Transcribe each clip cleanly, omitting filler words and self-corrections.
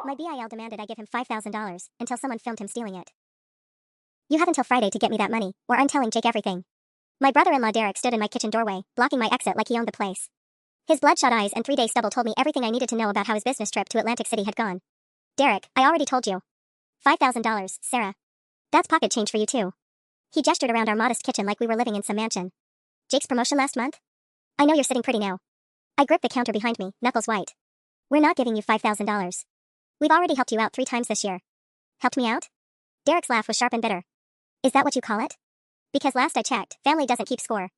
My BIL demanded I give him $5,000 until someone filmed him stealing it. You have until Friday to get me that money, or I'm telling Jake everything. My brother-in-law Derek stood in my kitchen doorway, blocking my exit like he owned the place. His bloodshot eyes and 3-day stubble told me everything I needed to know about how his business trip to Atlantic City had gone. Derek, I already told you. $5,000, Sarah. That's pocket change for you too. He gestured around our modest kitchen like we were living in some mansion. Jake's promotion last month? I know you're sitting pretty now. I gripped the counter behind me, knuckles white. We're not giving you $5,000. We've already helped you out 3 times this year. Helped me out? Derek's laugh was sharp and bitter. Is that what you call it? Because last I checked, family doesn't keep score.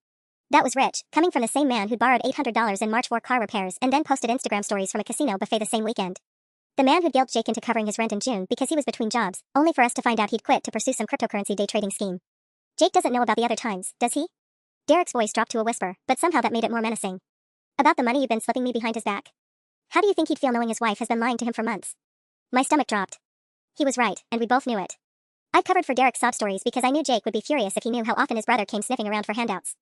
That was rich, coming from the same man who'd borrowed $800 in March for car repairs and then posted Instagram stories from a casino buffet the same weekend. The man who'd guilt Jake into covering his rent in June because he was between jobs, only for us to find out he'd quit to pursue some cryptocurrency day trading scheme. Jake doesn't know about the other times, does he? Derek's voice dropped to a whisper, but somehow that made it more menacing. About the money you've been slipping me behind his back? How do you think he'd feel knowing his wife has been lying to him for months? My stomach dropped. He was right, and we both knew it. I'd covered for Derek's sob stories because I knew Jake would be furious if he knew how often his brother came sniffing around for handouts.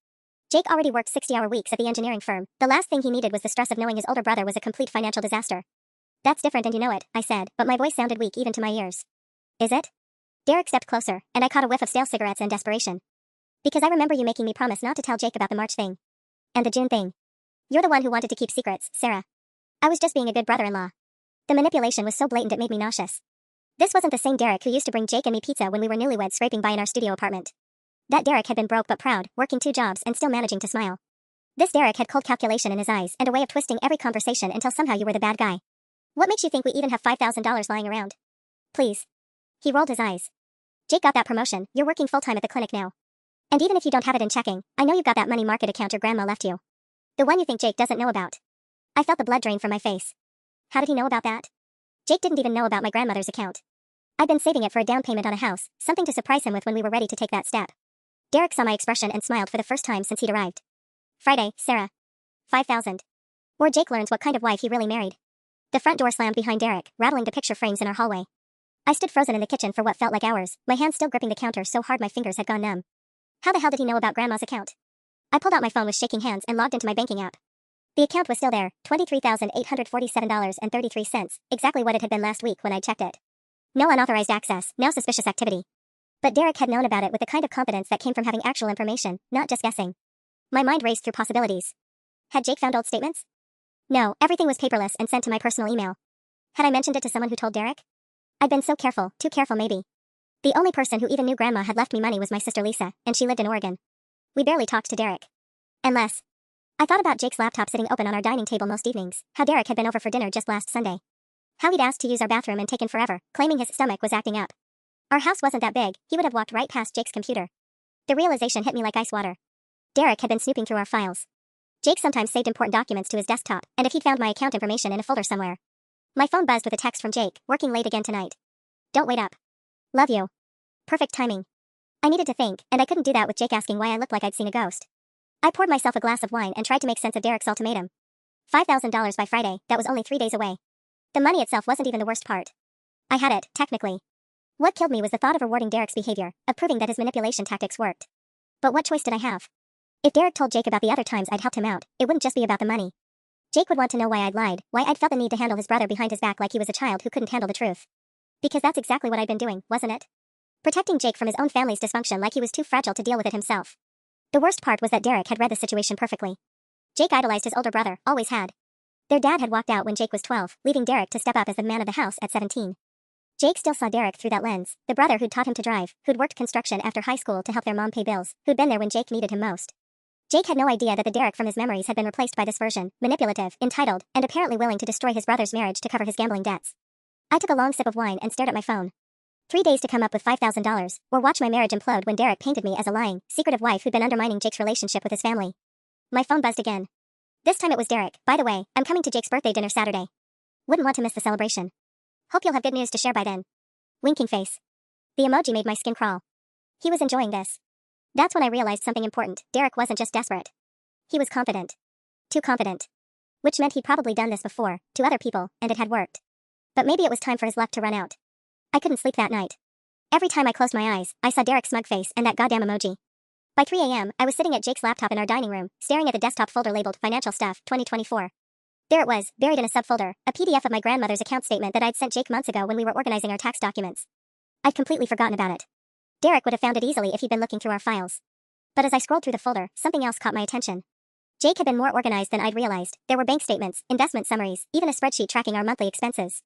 Jake already worked 60-hour weeks at the engineering firm. The last thing he needed was the stress of knowing his older brother was a complete financial disaster. That's different and you know it, I said, but my voice sounded weak even to my ears. Is it? Derek stepped closer, and I caught a whiff of stale cigarettes and desperation. Because I remember you making me promise not to tell Jake about the March thing. And the June thing. You're the one who wanted to keep secrets, Sarah. I was just being a good brother-in-law. The manipulation was so blatant it made me nauseous. This wasn't the same Derek who used to bring Jake and me pizza when we were newlyweds scraping by in our studio apartment. That Derek had been broke but proud, working 2 jobs and still managing to smile. This Derek had cold calculation in his eyes and a way of twisting every conversation until somehow you were the bad guy. What makes you think we even have $5,000 lying around? Please. He rolled his eyes. Jake got that promotion, you're working full-time at the clinic now. And even if you don't have it in checking, I know you've got that money market account your grandma left you. The one you think Jake doesn't know about. I felt the blood drain from my face. How did he know about that? Jake didn't even know about my grandmother's account. I'd been saving it for a down payment on a house, something to surprise him with when we were ready to take that step. Derek saw my expression and smiled for the first time since he'd arrived. Friday, Sarah. 5,000. Or Jake learns what kind of wife he really married. The front door slammed behind Derek, rattling the picture frames in our hallway. I stood frozen in the kitchen for what felt like hours, my hands still gripping the counter so hard my fingers had gone numb. How the hell did he know about Grandma's account? I pulled out my phone with shaking hands and logged into my banking app. The account was still there, $23,847.33, exactly what it had been last week when I checked it. No unauthorized access, no suspicious activity. But Derek had known about it with the kind of confidence that came from having actual information, not just guessing. My mind raced through possibilities. Had Jake found old statements? No, everything was paperless and sent to my personal email. Had I mentioned it to someone who told Derek? I'd been so careful, too careful maybe. The only person who even knew Grandma had left me money was my sister Lisa, and she lived in Oregon. We barely talked to Derek. Unless. I thought about Jake's laptop sitting open on our dining table most evenings, how Derek had been over for dinner just last Sunday. How he'd asked to use our bathroom and taken forever, claiming his stomach was acting up. Our house wasn't that big, he would have walked right past Jake's computer. The realization hit me like ice water. Derek had been snooping through our files. Jake sometimes saved important documents to his desktop, and if he'd found my account information in a folder somewhere. My phone buzzed with a text from Jake, working late again tonight. Don't wait up. Love you. Perfect timing. I needed to think, and I couldn't do that with Jake asking why I looked like I'd seen a ghost. I poured myself a glass of wine and tried to make sense of Derek's ultimatum. $5,000 by Friday, that was only 3 days away. The money itself wasn't even the worst part. I had it, technically. What killed me was the thought of rewarding Derek's behavior, of proving that his manipulation tactics worked. But what choice did I have? If Derek told Jake about the other times I'd helped him out, it wouldn't just be about the money. Jake would want to know why I'd lied, why I'd felt the need to handle his brother behind his back like he was a child who couldn't handle the truth. Because that's exactly what I'd been doing, wasn't it? Protecting Jake from his own family's dysfunction like he was too fragile to deal with it himself. The worst part was that Derek had read the situation perfectly. Jake idolized his older brother, always had. Their dad had walked out when Jake was 12, leaving Derek to step up as the man of the house at 17. Jake still saw Derek through that lens, the brother who'd taught him to drive, who'd worked construction after high school to help their mom pay bills, who'd been there when Jake needed him most. Jake had no idea that the Derek from his memories had been replaced by this version, manipulative, entitled, and apparently willing to destroy his brother's marriage to cover his gambling debts. I took a long sip of wine and stared at my phone. 3 days to come up with $5,000, or watch my marriage implode when Derek painted me as a lying, secretive wife who'd been undermining Jake's relationship with his family. My phone buzzed again. This time it was Derek. By the way, I'm coming to Jake's birthday dinner Saturday. Wouldn't want to miss the celebration. Hope you'll have good news to share by then. Winking face. The emoji made my skin crawl. He was enjoying this. That's when I realized something important. Derek wasn't just desperate. He was confident. Too confident. Which meant he'd probably done this before, to other people, and it had worked. But maybe it was time for his luck to run out. I couldn't sleep that night. Every time I closed my eyes, I saw Derek's smug face and that goddamn emoji. By 3 a.m., I was sitting at Jake's laptop in our dining room, staring at the desktop folder labeled Financial Stuff 2024. There it was, buried in a subfolder, a PDF of my grandmother's account statement that I'd sent Jake months ago when we were organizing our tax documents. I'd completely forgotten about it. Derek would have found it easily if he'd been looking through our files. But as I scrolled through the folder, something else caught my attention. Jake had been more organized than I'd realized. There were bank statements, investment summaries, even a spreadsheet tracking our monthly expenses.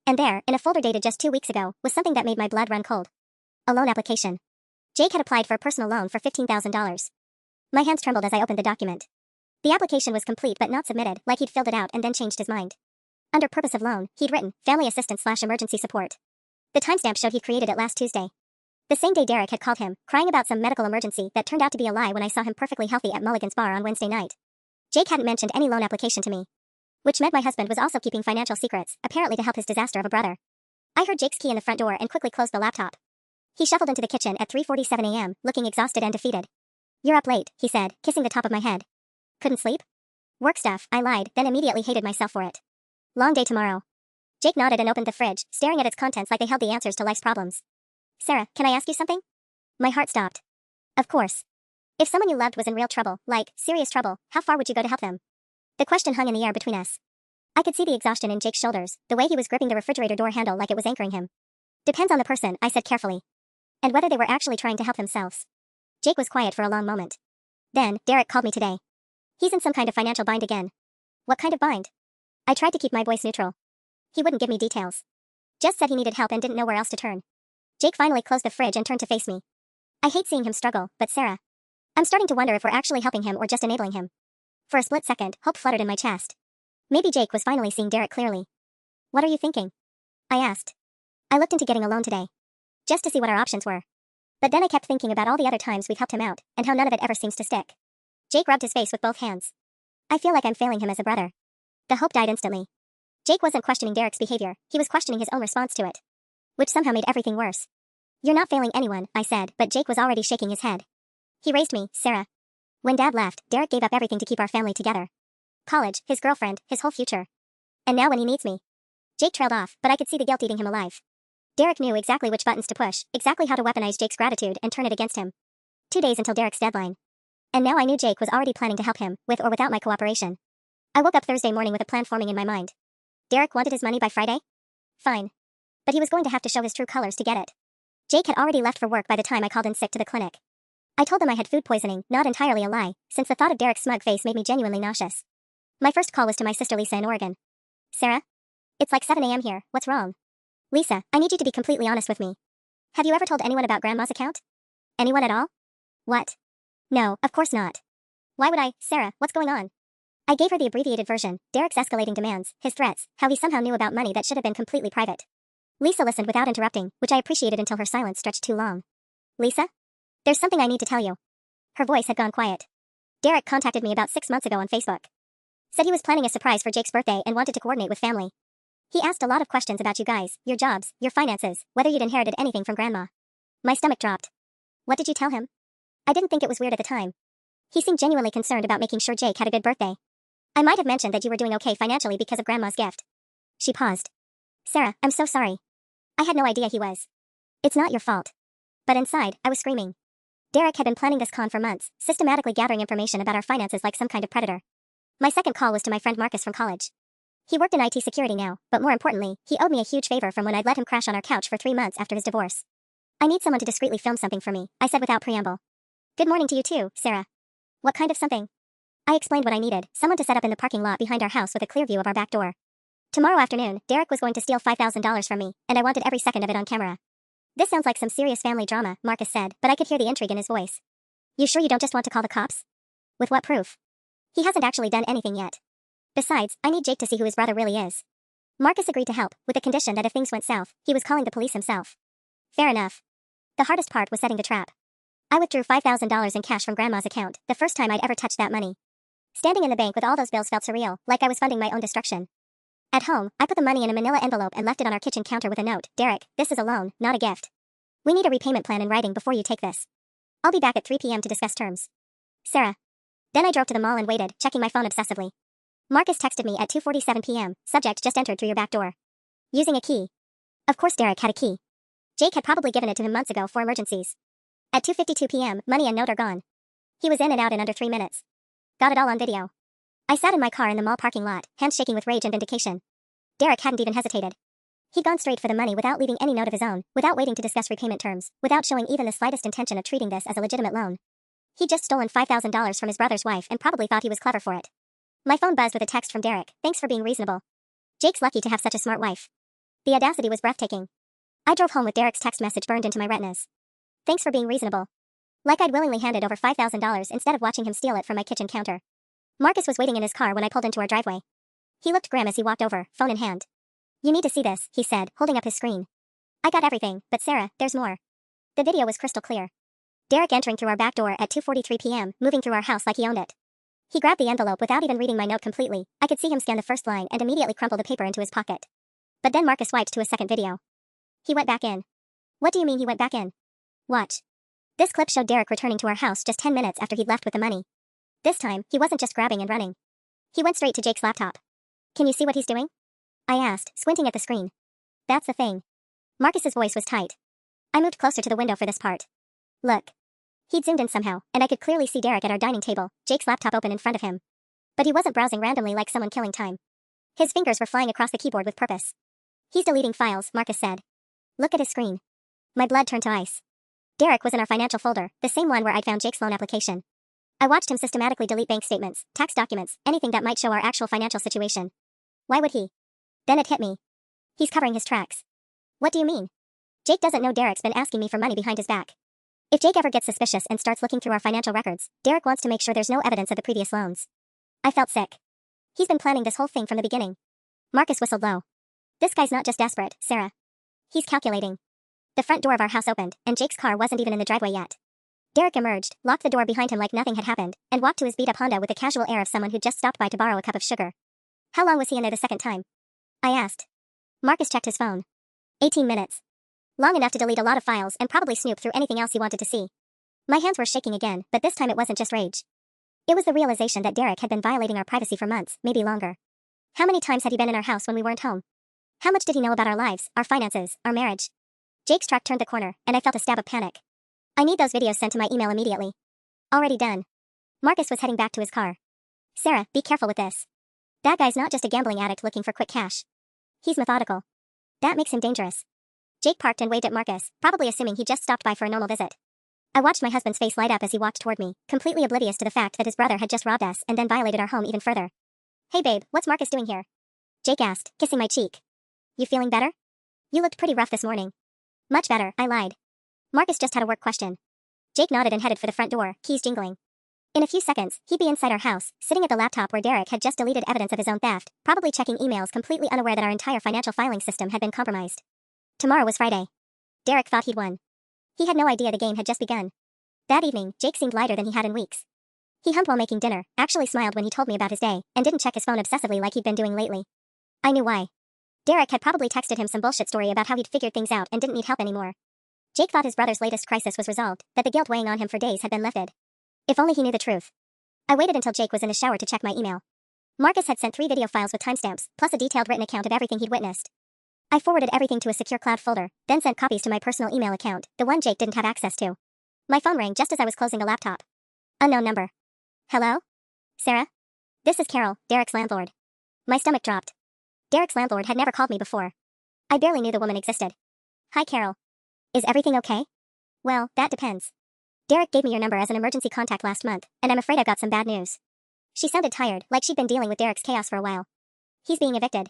And there, in a folder dated just 2 weeks ago, was something that made my blood run cold. A loan application. Jake had applied for a personal loan for $15,000. My hands trembled as I opened the document. The application was complete but not submitted, like he'd filled it out and then changed his mind. Under purpose of loan, he'd written, family assistance/emergency support. The timestamp showed he'd created it last Tuesday. The same day Derek had called him, crying about some medical emergency that turned out to be a lie when I saw him perfectly healthy at Mulligan's Bar on Wednesday night. Jake hadn't mentioned any loan application to me. Which meant my husband was also keeping financial secrets, apparently to help his disaster of a brother. I heard Jake's key in the front door and quickly closed the laptop. He shuffled into the kitchen at 3:47 a.m., looking exhausted and defeated. "You're up late," he said, kissing the top of my head. "Couldn't sleep?" "Work stuff," I lied, then immediately hated myself for it. "Long day tomorrow." Jake nodded and opened the fridge, staring at its contents like they held the answers to life's problems. "Sarah, can I ask you something?" My heart stopped. Of course. If someone you loved was in real trouble, like, serious trouble, how far would you go to help them? The question hung in the air between us. I could see the exhaustion in Jake's shoulders, the way he was gripping the refrigerator door handle like it was anchoring him. "Depends on the person," I said carefully. "And whether they were actually trying to help themselves." Jake was quiet for a long moment. Then, Derek called me today. He's in some kind of financial bind again. What kind of bind? I tried to keep my voice neutral. He wouldn't give me details. Just said he needed help and didn't know where else to turn. Jake finally closed the fridge and turned to face me. I hate seeing him struggle, but Sarah. I'm starting to wonder if we're actually helping him or just enabling him. For a split second, hope fluttered in my chest. Maybe Jake was finally seeing Derek clearly. "What are you thinking?" I asked. I looked into getting a loan today. Just to see what our options were. But then I kept thinking about all the other times we've helped him out, and how none of it ever seems to stick. Jake rubbed his face with both hands. I feel like I'm failing him as a brother. The hope died instantly. Jake wasn't questioning Derek's behavior, he was questioning his own response to it. Which somehow made everything worse. "You're not failing anyone," I said, but Jake was already shaking his head. He raised me, "Sarah. When Dad left, Derek gave up everything to keep our family together. College, his girlfriend, his whole future. And now when he needs me." Jake trailed off, but I could see the guilt eating him alive. Derek knew exactly which buttons to push, exactly how to weaponize Jake's gratitude and turn it against him. 2 days until Derek's deadline. And now I knew Jake was already planning to help him, with or without my cooperation. I woke up Thursday morning with a plan forming in my mind. Derek wanted his money by Friday? Fine. But he was going to have to show his true colors to get it. Jake had already left for work by the time I called in sick to the clinic. I told them I had food poisoning, not entirely a lie, since the thought of Derek's smug face made me genuinely nauseous. My first call was to my sister Lisa in Oregon. "Sarah? It's like 7 a.m. here, what's wrong?" "Lisa, I need you to be completely honest with me. Have you ever told anyone about Grandma's account?" "Anyone at all?" "What?" "No, of course not." "Why would I, Sarah, what's going on?" I gave her the abbreviated version, Derek's escalating demands, his threats, how he somehow knew about money that should have been completely private. Lisa listened without interrupting, which I appreciated until her silence stretched too long. "Lisa? There's something I need to tell you." Her voice had gone quiet. "Derek contacted me about 6 months ago on Facebook. Said he was planning a surprise for Jake's birthday and wanted to coordinate with family. He asked a lot of questions about you guys, your jobs, your finances, whether you'd inherited anything from Grandma." My stomach dropped. "What did you tell him?" I didn't think it was weird at the time. He seemed genuinely concerned about making sure Jake had a good birthday. "I might have mentioned that you were doing okay financially because of Grandma's gift." She paused. "Sarah, I'm so sorry. I had no idea he was." "It's not your fault." But inside, I was screaming. Derek had been planning this con for months, systematically gathering information about our finances like some kind of predator. My second call was to my friend Marcus from college. He worked in IT security now, but more importantly, he owed me a huge favor from when I'd let him crash on our couch for 3 months after his divorce. "I need someone to discreetly film something for me," I said without preamble. "Good morning to you too, Sarah." "What kind of something?" I explained what I needed, someone to set up in the parking lot behind our house with a clear view of our back door. Tomorrow afternoon, Derek was going to steal $5,000 from me, and I wanted every second of it on camera. "This sounds like some serious family drama," Marcus said, but I could hear the intrigue in his voice. "You sure you don't just want to call the cops?" "With what proof?" "He hasn't actually done anything yet. Besides, I need Jake to see who his brother really is." Marcus agreed to help, with the condition that if things went south, he was calling the police himself. Fair enough. The hardest part was setting the trap. I withdrew $5,000 in cash from Grandma's account, the first time I'd ever touched that money. Standing in the bank with all those bills felt surreal, like I was funding my own destruction. At home, I put the money in a manila envelope and left it on our kitchen counter with a note. "Derek, this is a loan, not a gift. We need a repayment plan in writing before you take this. I'll be back at 3 p.m. to discuss terms. Sarah." Then I drove to the mall and waited, checking my phone obsessively. Marcus texted me at 2:47 p.m., subject just entered through your back door. Using a key. Of course Derek had a key. Jake had probably given it to him months ago for emergencies. At 2:52 p.m., money and note are gone. He was in and out in under 3 minutes. Got it all on video. I sat in my car in the mall parking lot, hands shaking with rage and vindication. Derek hadn't even hesitated. He'd gone straight for the money without leaving any note of his own, without waiting to discuss repayment terms, without showing even the slightest intention of treating this as a legitimate loan. He'd just stolen $5,000 from his brother's wife and probably thought he was clever for it. My phone buzzed with a text from Derek. Thanks for being reasonable. Jake's lucky to have such a smart wife. The audacity was breathtaking. I drove home with Derek's text message burned into my retinas. Thanks for being reasonable. Like I'd willingly handed over $5,000 instead of watching him steal it from my kitchen counter. Marcus was waiting in his car when I pulled into our driveway. He looked grim as he walked over, phone in hand. You need to see this, he said, holding up his screen. I got everything, but Sarah, there's more. The video was crystal clear. Derek entering through our back door at 2:43 p.m., moving through our house like he owned it. He grabbed the envelope without even reading my note completely. I could see him scan the first line and immediately crumple the paper into his pocket. But then Marcus swiped to a second video. He went back in. What do you mean he went back in? Watch. This clip showed Derek returning to our house just 10 minutes after he'd left with the money. This time, he wasn't just grabbing and running. He went straight to Jake's laptop. Can you see what he's doing? I asked, squinting at the screen. That's the thing. Marcus's voice was tight. I moved closer to the window for this part. Look. He'd zoomed in somehow, and I could clearly see Derek at our dining table, Jake's laptop open in front of him. But he wasn't browsing randomly like someone killing time. His fingers were flying across the keyboard with purpose. He's deleting files, Marcus said. Look at his screen. My blood turned to ice. Derek was in our financial folder, the same one where I'd found Jake's loan application. I watched him systematically delete bank statements, tax documents, anything that might show our actual financial situation. Why would he? Then it hit me. He's covering his tracks. What do you mean? Jake doesn't know Derek's been asking me for money behind his back. If Jake ever gets suspicious and starts looking through our financial records, Derek wants to make sure there's no evidence of the previous loans. I felt sick. He's been planning this whole thing from the beginning. Marcus whistled low. This guy's not just desperate, Sarah. He's calculating. The front door of our house opened, and Jake's car wasn't even in the driveway yet. Derek emerged, locked the door behind him like nothing had happened, and walked to his beat-up Honda with the casual air of someone who'd just stopped by to borrow a cup of sugar. How long was he in there the second time? I asked. Marcus checked his phone. 18 minutes. Long enough to delete a lot of files and probably snoop through anything else he wanted to see. My hands were shaking again, but this time it wasn't just rage. It was the realization that Derek had been violating our privacy for months, maybe longer. How many times had he been in our house when we weren't home? How much did he know about our lives, our finances, our marriage? Jake's truck turned the corner, and I felt a stab of panic. I need those videos sent to my email immediately. Already done. Marcus was heading back to his car. Sarah, be careful with this. That guy's not just a gambling addict looking for quick cash. He's methodical. That makes him dangerous. Jake parked and waved at Marcus, probably assuming he just stopped by for a normal visit. I watched my husband's face light up as he walked toward me, completely oblivious to the fact that his brother had just robbed us and then violated our home even further. Hey babe, what's Marcus doing here? Jake asked, kissing my cheek. You feeling better? You looked pretty rough this morning. Much better, I lied. Marcus just had a work question. Jake nodded and headed for the front door, keys jingling. In a few seconds, he'd be inside our house, sitting at the laptop where Derek had just deleted evidence of his own theft, probably checking emails completely unaware that our entire financial filing system had been compromised. Tomorrow was Friday. Derek thought he'd won. He had no idea the game had just begun. That evening, Jake seemed lighter than he had in weeks. He humped while making dinner, actually smiled when he told me about his day, and didn't check his phone obsessively like he'd been doing lately. I knew why. Derek had probably texted him some bullshit story about how he'd figured things out and didn't need help anymore. Jake thought his brother's latest crisis was resolved, that the guilt weighing on him for days had been lifted. If only he knew the truth. I waited until Jake was in the shower to check my email. Marcus had sent 3 video files with timestamps, plus a detailed written account of everything he'd witnessed. I forwarded everything to a secure cloud folder, then sent copies to my personal email account, the one Jake didn't have access to. My phone rang just as I was closing the laptop. Unknown number. Hello? Sarah? This is Carol, Derek's landlord. My stomach dropped. Derek's landlord had never called me before. I barely knew the woman existed. Hi, Carol. Is everything okay? Well, that depends. Derek gave me your number as an emergency contact last month, and I'm afraid I've got some bad news. She sounded tired, like she'd been dealing with Derek's chaos for a while. He's being evicted.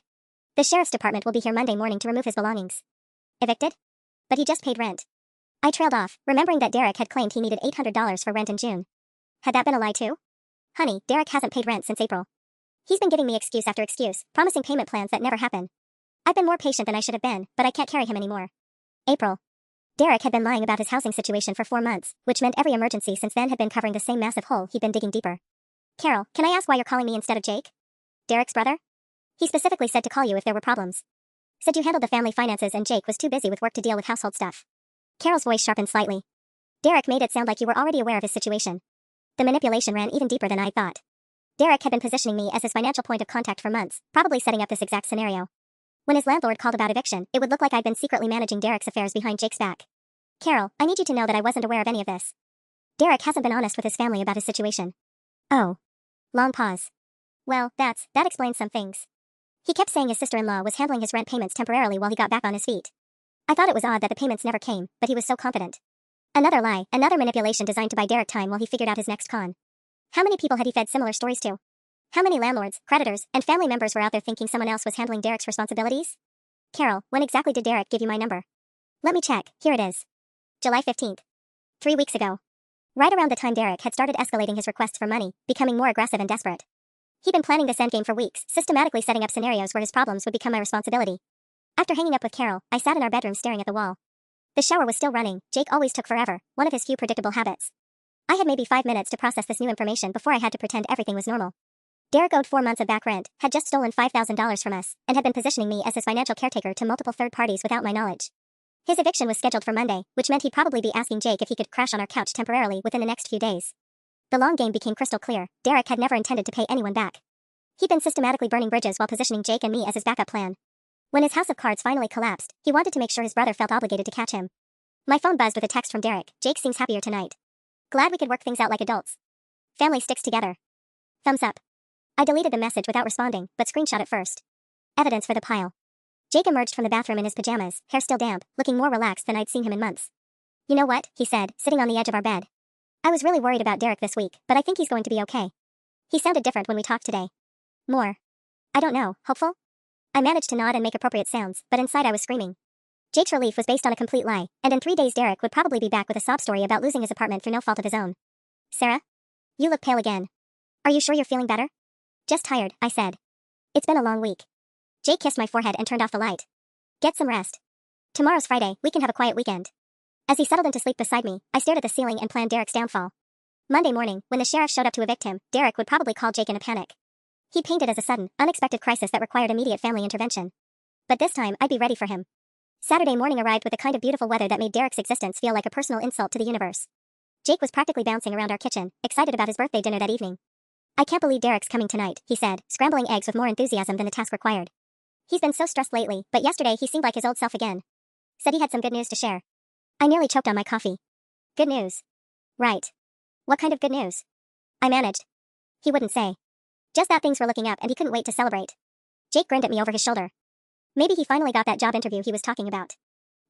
The sheriff's department will be here Monday morning to remove his belongings. Evicted? But he just paid rent. I trailed off, remembering that Derek had claimed he needed $800 for rent in June. Had that been a lie too? Honey, Derek hasn't paid rent since April. He's been giving me excuse after excuse, promising payment plans that never happen. I've been more patient than I should have been, but I can't carry him anymore. April. Derek had been lying about his housing situation for 4 months, which meant every emergency since then had been covering the same massive hole he'd been digging deeper. Carol, can I ask why you're calling me instead of Jake? Derek's brother? He specifically said to call you if there were problems. Said you handled the family finances and Jake was too busy with work to deal with household stuff. Carol's voice sharpened slightly. Derek made it sound like you were already aware of his situation. The manipulation ran even deeper than I thought. Derek had been positioning me as his financial point of contact for months, probably setting up this exact scenario. When his landlord called about eviction, it would look like I'd been secretly managing Derek's affairs behind Jake's back. Carol, I need you to know that I wasn't aware of any of this. Derek hasn't been honest with his family about his situation. Oh. Long pause. Well, that explains some things. He kept saying his sister-in-law was handling his rent payments temporarily while he got back on his feet. I thought it was odd that the payments never came, but he was so confident. Another lie, another manipulation designed to buy Derek time while he figured out his next con. How many people had he fed similar stories to? How many landlords, creditors, and family members were out there thinking someone else was handling Derek's responsibilities? Carol, when exactly did Derek give you my number? Let me check, here it is. July 15th. 3 weeks ago. Right around the time Derek had started escalating his requests for money, becoming more aggressive and desperate. He'd been planning this endgame for weeks, systematically setting up scenarios where his problems would become my responsibility. After hanging up with Carol, I sat in our bedroom staring at the wall. The shower was still running. Jake always took forever, one of his few predictable habits. I had maybe 5 minutes to process this new information before I had to pretend everything was normal. Derek owed 4 months of back rent, had just stolen $5,000 from us, and had been positioning me as his financial caretaker to multiple third parties without my knowledge. His eviction was scheduled for Monday, which meant he'd probably be asking Jake if he could crash on our couch temporarily within the next few days. The long game became crystal clear. Derek had never intended to pay anyone back. He'd been systematically burning bridges while positioning Jake and me as his backup plan. When his house of cards finally collapsed, he wanted to make sure his brother felt obligated to catch him. My phone buzzed with a text from Derek. Jake seems happier tonight. Glad we could work things out like adults. Family sticks together. Thumbs up. I deleted the message without responding, but screenshot it first. Evidence for the pile. Jake emerged from the bathroom in his pajamas, hair still damp, looking more relaxed than I'd seen him in months. You know what, he said, sitting on the edge of our bed. I was really worried about Derek this week, but I think he's going to be okay. He sounded different when we talked today. More. I don't know, hopeful? I managed to nod and make appropriate sounds, but inside I was screaming. Jake's relief was based on a complete lie, and in 3 days Derek would probably be back with a sob story about losing his apartment through no fault of his own. Sarah? You look pale again. Are you sure you're feeling better? Just tired, I said. It's been a long week. Jake kissed my forehead and turned off the light. Get some rest. Tomorrow's Friday, we can have a quiet weekend. As he settled into sleep beside me, I stared at the ceiling and planned Derek's downfall. Monday morning, when the sheriff showed up to evict him, Derek would probably call Jake in a panic. He'd paint it as a sudden, unexpected crisis that required immediate family intervention. But this time, I'd be ready for him. Saturday morning arrived with the kind of beautiful weather that made Derek's existence feel like a personal insult to the universe. Jake was practically bouncing around our kitchen, excited about his birthday dinner that evening. I can't believe Derek's coming tonight, he said, scrambling eggs with more enthusiasm than the task required. He's been so stressed lately, but yesterday he seemed like his old self again. Said he had some good news to share. I nearly choked on my coffee. Good news. Right. What kind of good news? I managed. He wouldn't say. Just that things were looking up and he couldn't wait to celebrate. Jake grinned at me over his shoulder. Maybe he finally got that job interview he was talking about.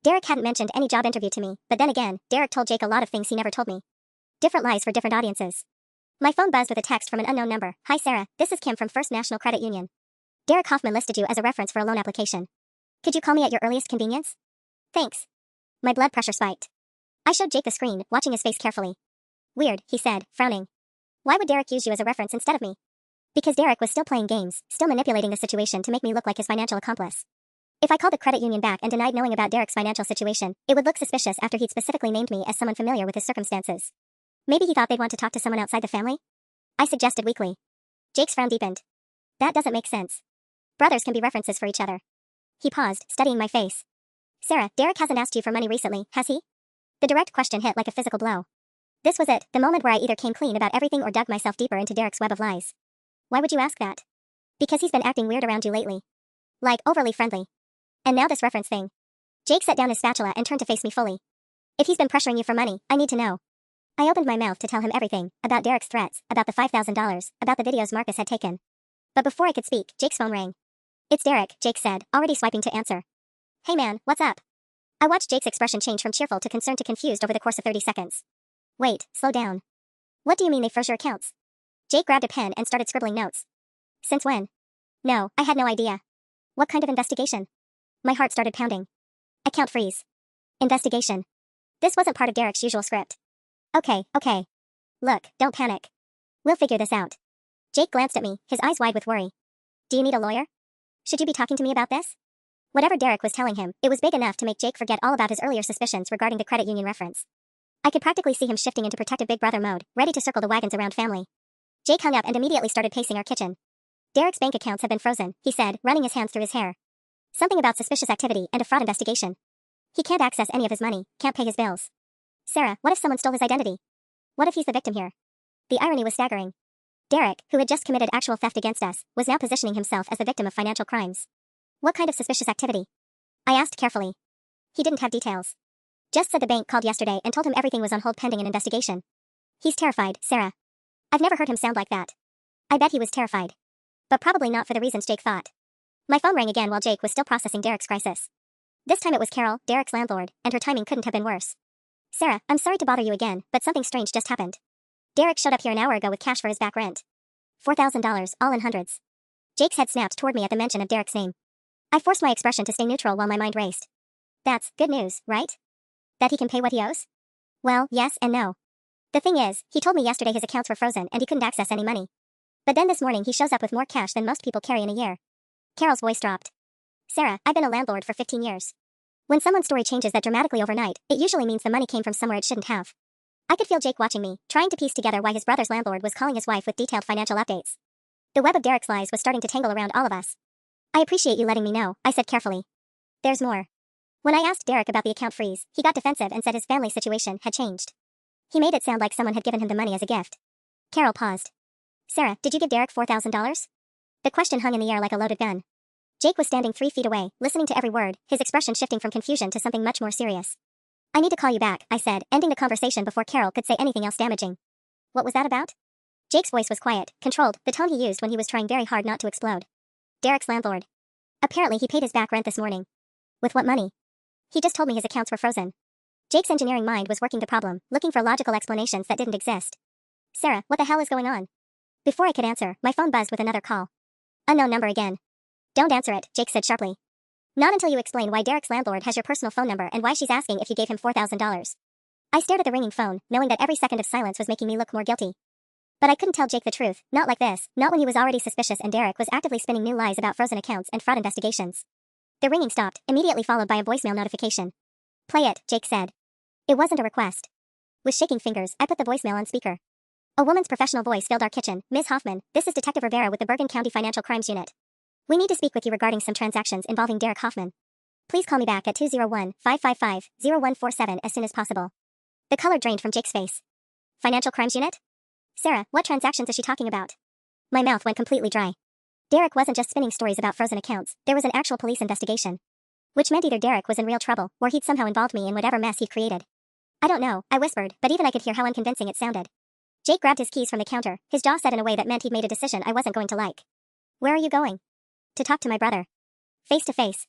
Derek hadn't mentioned any job interview to me, but then again, Derek told Jake a lot of things he never told me. Different lies for different audiences. My phone buzzed with a text from an unknown number. Hi Sarah, this is Kim from First National Credit Union. Derek Hoffman listed you as a reference for a loan application. Could you call me at your earliest convenience? Thanks. My blood pressure spiked. I showed Jake the screen, watching his face carefully. Weird, he said, frowning. Why would Derek use you as a reference instead of me? Because Derek was still playing games, still manipulating the situation to make me look like his financial accomplice. If I called the credit union back and denied knowing about Derek's financial situation, it would look suspicious after he'd specifically named me as someone familiar with his circumstances. Maybe he thought they'd want to talk to someone outside the family? I suggested weakly. Jake's frown deepened. That doesn't make sense. Brothers can be references for each other. He paused, studying my face. Sarah, Derek hasn't asked you for money recently, has he? The direct question hit like a physical blow. This was it, the moment where I either came clean about everything or dug myself deeper into Derek's web of lies. Why would you ask that? Because he's been acting weird around you lately. Like, overly friendly. And now this reference thing. Jake set down his spatula and turned to face me fully. If he's been pressuring you for money, I need to know. I opened my mouth to tell him everything, about Derek's threats, about the $5,000, about the videos Marcus had taken. But before I could speak, Jake's phone rang. It's Derek, Jake said, already swiping to answer. Hey man, what's up? I watched Jake's expression change from cheerful to concerned to confused over the course of 30 seconds. Wait, slow down. What do you mean they froze your accounts? Jake grabbed a pen and started scribbling notes. Since when? No, I had no idea. What kind of investigation? My heart started pounding. Account freeze. Investigation. This wasn't part of Derek's usual script. Okay. Look, don't panic. We'll figure this out. Jake glanced at me, his eyes wide with worry. Do you need a lawyer? Should you be talking to me about this? Whatever Derek was telling him, it was big enough to make Jake forget all about his earlier suspicions regarding the credit union reference. I could practically see him shifting into protective big brother mode, ready to circle the wagons around family. Jake hung up and immediately started pacing our kitchen. Derek's bank accounts have been frozen, he said, running his hands through his hair. Something about suspicious activity and a fraud investigation. He can't access any of his money, can't pay his bills. Sarah, what if someone stole his identity? What if he's the victim here? The irony was staggering. Derek, who had just committed actual theft against us, was now positioning himself as the victim of financial crimes. What kind of suspicious activity? I asked carefully. He didn't have details. Just said the bank called yesterday and told him everything was on hold pending an investigation. He's terrified, Sarah. I've never heard him sound like that. I bet he was terrified. but probably not for the reasons Jake thought. My phone rang again while Jake was still processing Derek's crisis. This time it was Carol, Derek's landlord, and her timing couldn't have been worse. Sarah, I'm sorry to bother you again, but something strange just happened. Derek showed up here an hour ago with cash for his back rent. $4,000, all in hundreds. Jake's head snapped toward me at the mention of Derek's name. I forced my expression to stay neutral while my mind raced. That's good news, right? That he can pay what he owes? Well, yes and no. The thing is, he told me yesterday his accounts were frozen and he couldn't access any money. But then this morning he shows up with more cash than most people carry in a year. Carol's voice dropped. Sarah, I've been a landlord for 15 years. When someone's story changes that dramatically overnight, it usually means the money came from somewhere it shouldn't have. I could feel Jake watching me, trying to piece together why his brother's landlord was calling his wife with detailed financial updates. The web of Derek's lies was starting to tangle around all of us. I appreciate you letting me know, I said carefully. There's more. When I asked Derek about the account freeze, he got defensive and said his family situation had changed. He made it sound like someone had given him the money as a gift. Carol paused. Sarah, did you give Derek $4,000? The question hung in the air like a loaded gun. Jake was standing 3 feet away, listening to every word, his expression shifting from confusion to something much more serious. I need to call you back, I said, ending the conversation before Carol could say anything else damaging. What was that about? Jake's voice was quiet, controlled, the tone he used when he was trying very hard not to explode. Derek's landlord. Apparently he paid his back rent this morning. With what money? He just told me his accounts were frozen. Jake's engineering mind was working the problem, looking for logical explanations that didn't exist. Sarah, what the hell is going on? Before I could answer, my phone buzzed with another call. Unknown number again. Don't answer it, Jake said sharply. Not until you explain why Derek's landlord has your personal phone number and why she's asking if you gave him $4,000. I stared at the ringing phone, knowing that every second of silence was making me look more guilty. But I couldn't tell Jake the truth, not like this, not when he was already suspicious and Derek was actively spinning new lies about frozen accounts and fraud investigations. The ringing stopped, immediately followed by a voicemail notification. Play it, Jake said. It wasn't a request. With shaking fingers, I put the voicemail on speaker. A woman's professional voice filled our kitchen. Ms. Hoffman, this is Detective Rivera with the Bergen County Financial Crimes Unit. We need to speak with you regarding some transactions involving Derek Hoffman. Please call me back at 201-555-0147 as soon as possible. The color drained from Jake's face. Financial Crimes Unit? Sarah, what transactions is she talking about? My mouth went completely dry. Derek wasn't just spinning stories about frozen accounts, there was an actual police investigation. Which meant either Derek was in real trouble, or he'd somehow involved me in whatever mess he'd created. I don't know, I whispered, but even I could hear how unconvincing it sounded. Jake grabbed his keys from the counter, his jaw set in a way that meant he'd made a decision I wasn't going to like. Where are you going? To talk to my brother. Face to face.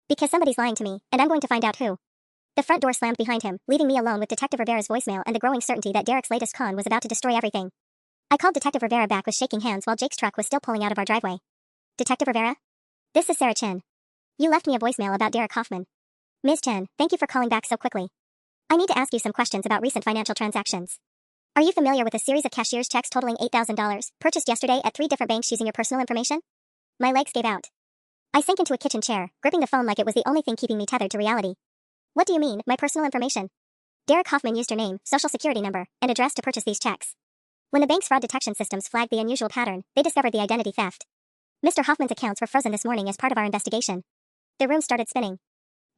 Because somebody's lying to me, and I'm going to find out who. The front door slammed behind him, leaving me alone with Detective Rivera's voicemail and the growing certainty that Derek's latest con was about to destroy everything. I called Detective Rivera back with shaking hands while Jake's truck was still pulling out of our driveway. Detective Rivera? This is Sarah Chen. You left me a voicemail about Derek Hoffman. Ms. Chen, thank you for calling back so quickly. I need to ask you some questions about recent financial transactions. Are you familiar with a series of cashier's checks totaling $8,000, purchased yesterday at 3 different banks using your personal information? My legs gave out. I sank into a kitchen chair, gripping the phone like it was the only thing keeping me tethered to reality. What do you mean, my personal information? Derek Hoffman used your name, social security number, and address to purchase these checks. When the bank's fraud detection systems flagged the unusual pattern, they discovered the identity theft. Mr. Hoffman's accounts were frozen this morning as part of our investigation. The room started spinning.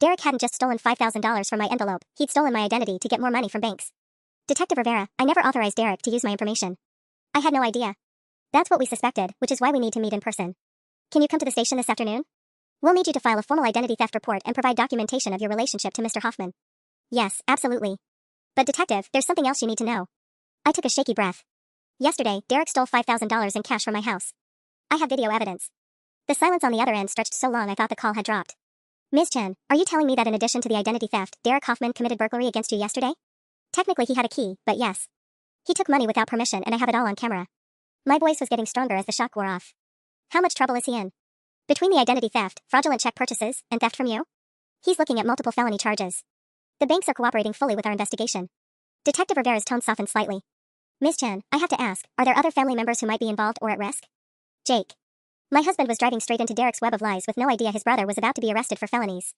Derek hadn't just stolen $5,000 from my envelope, he'd stolen my identity to get more money from banks. Detective Rivera, I never authorized Derek to use my information. I had no idea. That's what we suspected, which is why we need to meet in person. Can you come to the station this afternoon? We'll need you to file a formal identity theft report and provide documentation of your relationship to Mr. Hoffman. Yes, absolutely. But detective, there's something else you need to know. I took a shaky breath. Yesterday, Derek stole $5,000 in cash from my house. I have video evidence. The silence on the other end stretched so long I thought the call had dropped. Ms. Chen, are you telling me that in addition to the identity theft, Derek Hoffman committed burglary against you yesterday? Technically he had a key, but yes. He took money without permission and I have it all on camera. My voice was getting stronger as the shock wore off. How much trouble is he in? Between the identity theft, fraudulent check purchases, and theft from you? He's looking at multiple felony charges. The banks are cooperating fully with our investigation. Detective Rivera's tone softened slightly. Ms. Chen, I have to ask, are there other family members who might be involved or at risk? Jake. My husband was driving straight into Derek's web of lies with no idea his brother was about to be arrested for felonies.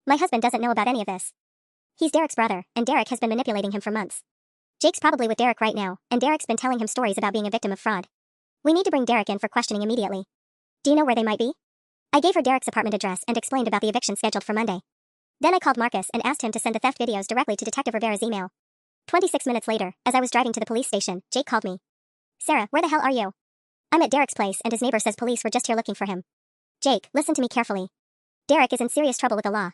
My husband doesn't know about any of this. He's Derek's brother, and Derek has been manipulating him for months. Jake's probably with Derek right now, and Derek's been telling him stories about being a victim of fraud. We need to bring Derek in for questioning immediately. Do you know where they might be? I gave her Derek's apartment address and explained about the eviction scheduled for Monday. Then I called Marcus and asked him to send the theft videos directly to Detective Rivera's email. 26 minutes later, as I was driving to the police station, Jake called me. Sarah, where the hell are you? I'm at Derek's place and his neighbor says police were just here looking for him. Jake, listen to me carefully. Derek is in serious trouble with the law.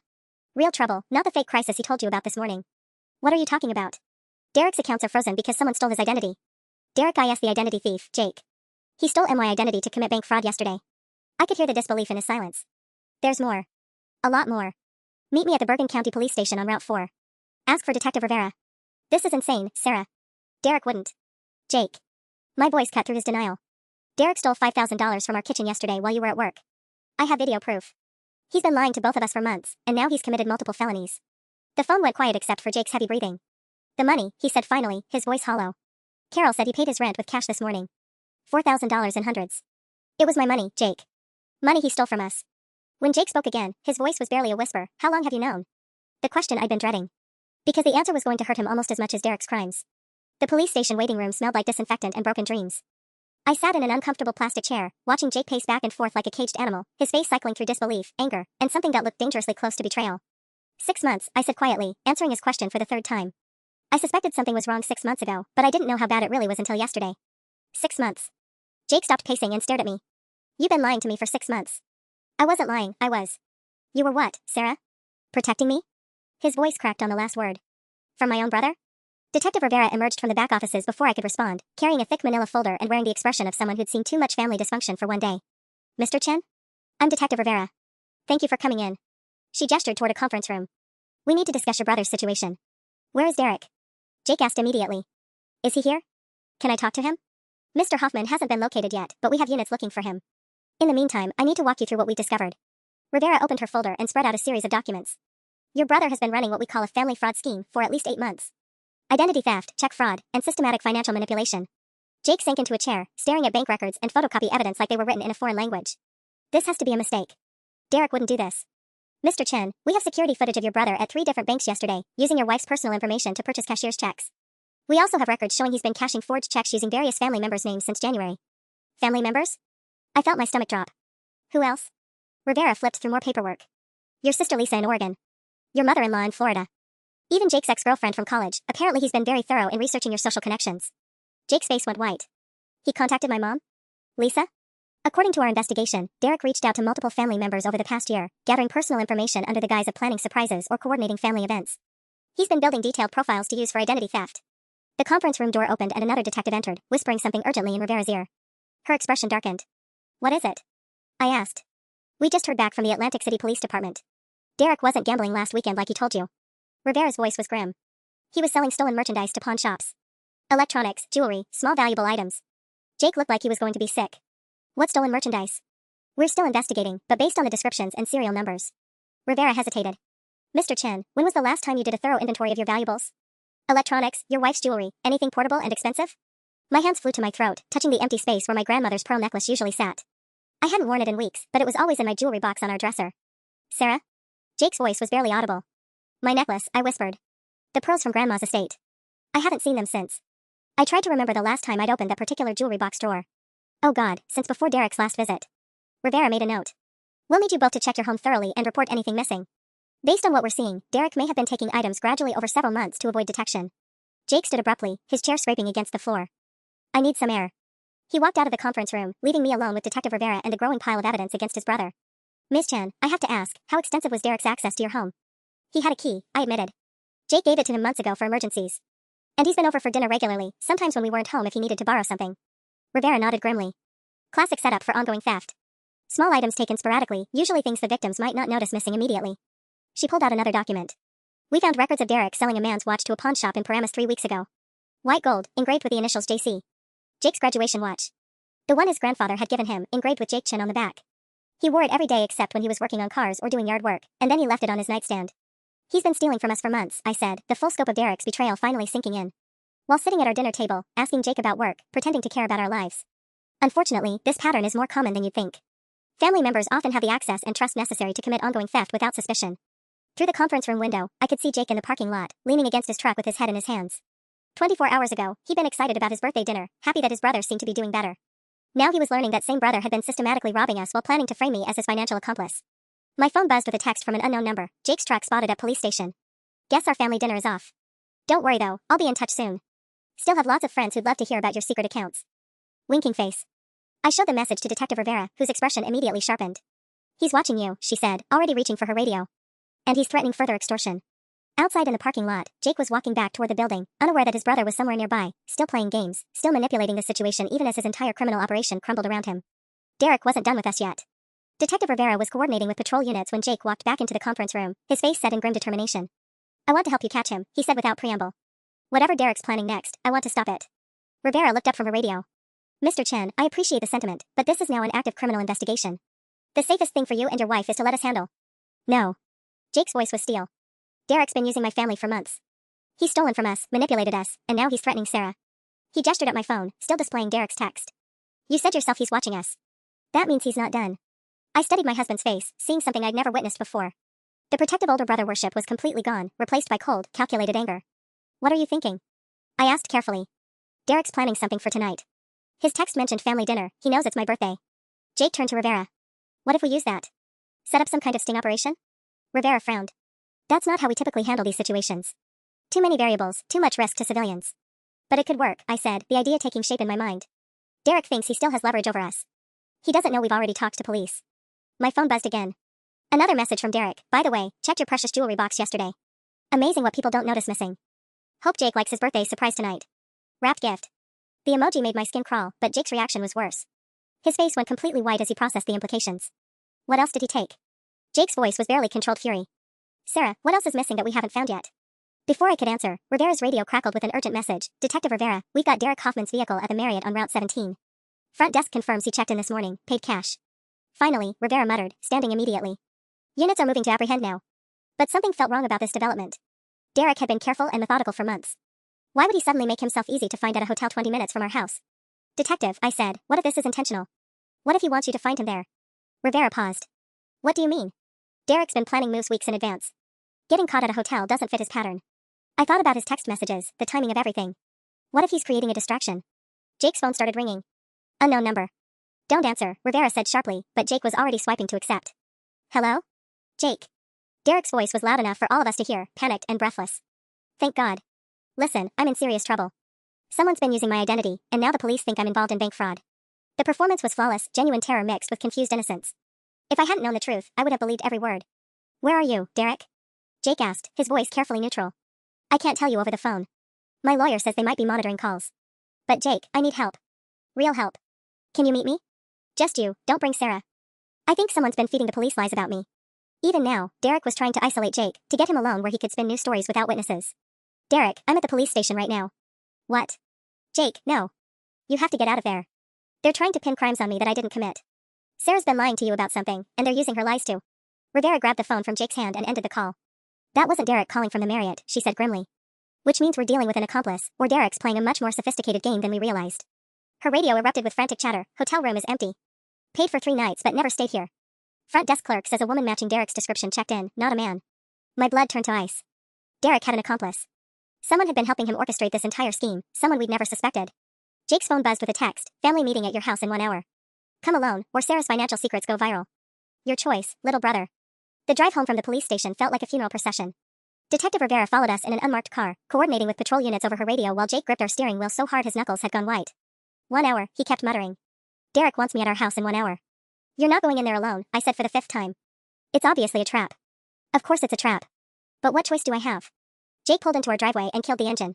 Real trouble, not the fake crisis he told you about this morning. What are you talking about? Derek's accounts are frozen because someone stole his identity. Derek is the identity thief, Jake. He stole my identity to commit bank fraud yesterday. I could hear the disbelief in his silence. There's more. A lot more. Meet me at the Bergen County Police Station on Route 4. Ask for Detective Rivera. This is insane, Sarah. Derek wouldn't. Jake. My voice cut through his denial. Derek stole $5,000 from our kitchen yesterday while you were at work. I have video proof. He's been lying to both of us for months, and now he's committed multiple felonies. The phone went quiet except for Jake's heavy breathing. The money, he said finally, his voice hollow. Carol said he paid his rent with cash this morning. $4,000 in hundreds. It was my money, Jake. Money he stole from us. When Jake spoke again, his voice was barely a whisper. How long have you known? The question I'd been dreading. Because the answer was going to hurt him almost as much as Derek's crimes. The police station waiting room smelled like disinfectant and broken dreams. I sat in an uncomfortable plastic chair, watching Jake pace back and forth like a caged animal, his face cycling through disbelief, anger, and something that looked dangerously close to betrayal. 6 months, I said quietly, answering his question for the third time. I suspected something was wrong 6 months ago, but I didn't know how bad it really was until yesterday. 6 months. Jake stopped pacing and stared at me. You've been lying to me for 6 months. I wasn't lying, I was. You were what, Sarah? Protecting me? His voice cracked on the last word. From my own brother? Detective Rivera emerged from the back offices before I could respond, carrying a thick manila folder and wearing the expression of someone who'd seen too much family dysfunction for one day. Mr. Chen? I'm Detective Rivera. Thank you for coming in. She gestured toward a conference room. We need to discuss your brother's situation. Where is Derek? Jake asked immediately. Is he here? Can I talk to him? Mr. Hoffman hasn't been located yet, but we have units looking for him. In the meantime, I need to walk you through what we discovered. Rivera opened her folder and spread out a series of documents. Your brother has been running what we call a family fraud scheme for at least 8 months. Identity theft, check fraud, and systematic financial manipulation. Jake sank into a chair, staring at bank records and photocopy evidence like they were written in a foreign language. This has to be a mistake. Derek wouldn't do this. Mr. Chen, we have security footage of your brother at 3 different banks yesterday, using your wife's personal information to purchase cashier's checks. We also have records showing he's been cashing forged checks using various family members' names since January. Family members? I felt my stomach drop. Who else? Rivera flipped through more paperwork. Your sister Lisa in Oregon. Your mother-in-law in Florida. Even Jake's ex-girlfriend from college. Apparently he's been very thorough in researching your social connections. Jake's face went white. He contacted my mom? Lisa? According to our investigation, Derek reached out to multiple family members over the past year, gathering personal information under the guise of planning surprises or coordinating family events. He's been building detailed profiles to use for identity theft. The conference room door opened and another detective entered, whispering something urgently in Rivera's ear. Her expression darkened. What is it? I asked. We just heard back from the Atlantic City Police Department. Derek wasn't gambling last weekend like he told you. Rivera's voice was grim. He was selling stolen merchandise to pawn shops. Electronics, jewelry, small valuable items. Jake looked like he was going to be sick. What stolen merchandise? We're still investigating, but based on the descriptions and serial numbers. Rivera hesitated. Mr. Chen, when was the last time you did a thorough inventory of your valuables? Electronics, your wife's jewelry, anything portable and expensive? My hands flew to my throat, touching the empty space where my grandmother's pearl necklace usually sat. I hadn't worn it in weeks, but it was always in my jewelry box on our dresser. Sarah? Jake's voice was barely audible. My necklace, I whispered. The pearls from Grandma's estate. I haven't seen them since. I tried to remember the last time I'd opened that particular jewelry box drawer. Oh God, since before Derek's last visit. Rivera made a note. We'll need you both to check your home thoroughly and report anything missing. Based on what we're seeing, Derek may have been taking items gradually over several months to avoid detection. Jake stood abruptly, his chair scraping against the floor. I need some air. He walked out of the conference room, leaving me alone with Detective Rivera and the growing pile of evidence against his brother. Ms. Chen, I have to ask, how extensive was Derek's access to your home? He had a key, I admitted. Jake gave it to him months ago for emergencies. And he's been over for dinner regularly, sometimes when we weren't home if he needed to borrow something. Rivera nodded grimly. Classic setup for ongoing theft. Small items taken sporadically, usually things the victims might not notice missing immediately. She pulled out another document. We found records of Derek selling a man's watch to a pawn shop in Paramus 3 weeks ago. White gold, engraved with the initials JC. Jake's graduation watch. The one his grandfather had given him, engraved with Jake Chen on the back. He wore it every day except when he was working on cars or doing yard work, and then he left it on his nightstand. He's been stealing from us for months, I said, the full scope of Derek's betrayal finally sinking in. While sitting at our dinner table, asking Jake about work, pretending to care about our lives. Unfortunately, this pattern is more common than you'd think. Family members often have the access and trust necessary to commit ongoing theft without suspicion. Through the conference room window, I could see Jake in the parking lot, leaning against his truck with his head in his hands. 24 hours ago, he'd been excited about his birthday dinner, happy that his brother seemed to be doing better. Now he was learning that same brother had been systematically robbing us while planning to frame me as his financial accomplice. My phone buzzed with a text from an unknown number. Jake's truck spotted at police station. Guess our family dinner is off. Don't worry though, I'll be in touch soon. Still have lots of friends who'd love to hear about your secret accounts. Winking face. I showed the message to Detective Rivera, whose expression immediately sharpened. He's watching you, she said, already reaching for her radio. And he's threatening further extortion. Outside in the parking lot, Jake was walking back toward the building, unaware that his brother was somewhere nearby, still playing games, still manipulating the situation even as his entire criminal operation crumbled around him. Derek wasn't done with us yet. Detective Rivera was coordinating with patrol units when Jake walked back into the conference room, his face set in grim determination. I want to help you catch him, he said without preamble. Whatever Derek's planning next, I want to stop it. Rivera looked up from her radio. Mr. Chen, I appreciate the sentiment, but this is now an active criminal investigation. The safest thing for you and your wife is to let us handle. No. Jake's voice was steel. Derek's been using my family for months. He's stolen from us, manipulated us, and now he's threatening Sarah. He gestured at my phone, still displaying Derek's text. You said yourself he's watching us. That means he's not done. I studied my husband's face, seeing something I'd never witnessed before. The protective older brother worship was completely gone, replaced by cold, calculated anger. What are you thinking? I asked carefully. Derek's planning something for tonight. His text mentioned family dinner, he knows it's my birthday. Jake turned to Rivera. What if we use that? Set up some kind of sting operation? Rivera frowned. That's not how we typically handle these situations. Too many variables, too much risk to civilians. But it could work, I said, the idea taking shape in my mind. Derek thinks he still has leverage over us. He doesn't know we've already talked to police. My phone buzzed again. Another message from Derek. By the way, checked your precious jewelry box yesterday. Amazing what people don't notice missing. Hope Jake likes his birthday surprise tonight. Wrapped gift. The emoji made my skin crawl, but Jake's reaction was worse. His face went completely white as he processed the implications. What else did he take? Jake's voice was barely controlled fury. Sarah, what else is missing that we haven't found yet? Before I could answer, Rivera's radio crackled with an urgent message. Detective Rivera, we've got Derek Hoffman's vehicle at the Marriott on Route 17. Front desk confirms he checked in this morning, paid cash. Finally, Rivera muttered, standing immediately. Units are moving to apprehend now. But something felt wrong about this development. Derek had been careful and methodical for months. Why would he suddenly make himself easy to find at a hotel 20 minutes from our house? Detective, I said, what if this is intentional? What if he wants you to find him there? Rivera paused. What do you mean? Derek's been planning moves weeks in advance. Getting caught at a hotel doesn't fit his pattern. I thought about his text messages, the timing of everything. What if he's creating a distraction? Jake's phone started ringing. Unknown number. Don't answer, Rivera said sharply, but Jake was already swiping to accept. Hello? Jake. Derek's voice was loud enough for all of us to hear, panicked and breathless. Thank God. Listen, I'm in serious trouble. Someone's been using my identity, and now the police think I'm involved in bank fraud. The performance was flawless, genuine terror mixed with confused innocence. If I hadn't known the truth, I would have believed every word. Where are you, Derek? Jake asked, his voice carefully neutral. I can't tell you over the phone. My lawyer says they might be monitoring calls. But Jake, I need help. Real help. Can you meet me? Just you, don't bring Sarah. I think someone's been feeding the police lies about me. Even now, Derek was trying to isolate Jake, to get him alone where he could spin news stories without witnesses. Derek, I'm at the police station right now. What? Jake, no. You have to get out of there. They're trying to pin crimes on me that I didn't commit. Sarah's been lying to you about something, and they're using her lies to. Rivera grabbed the phone from Jake's hand and ended the call. That wasn't Derek calling from the Marriott, she said grimly. Which means we're dealing with an accomplice, or Derek's playing a much more sophisticated game than we realized. Her radio erupted with frantic chatter. Hotel room is empty. Paid for 3 nights but never stayed here. Front desk clerk says a woman matching Derek's description checked in, not a man. My blood turned to ice. Derek had an accomplice. Someone had been helping him orchestrate this entire scheme, someone we'd never suspected. Jake's phone buzzed with a text, family meeting at your house in 1 hour. Come alone, or Sarah's financial secrets go viral. Your choice, little brother. The drive home from the police station felt like a funeral procession. Detective Rivera followed us in an unmarked car, coordinating with patrol units over her radio while Jake gripped our steering wheel so hard his knuckles had gone white. 1 hour, he kept muttering. Derek wants me at our house in 1 hour. You're not going in there alone, I said for the 5th time. It's obviously a trap. Of course it's a trap. But what choice do I have? Jake pulled into our driveway and killed the engine.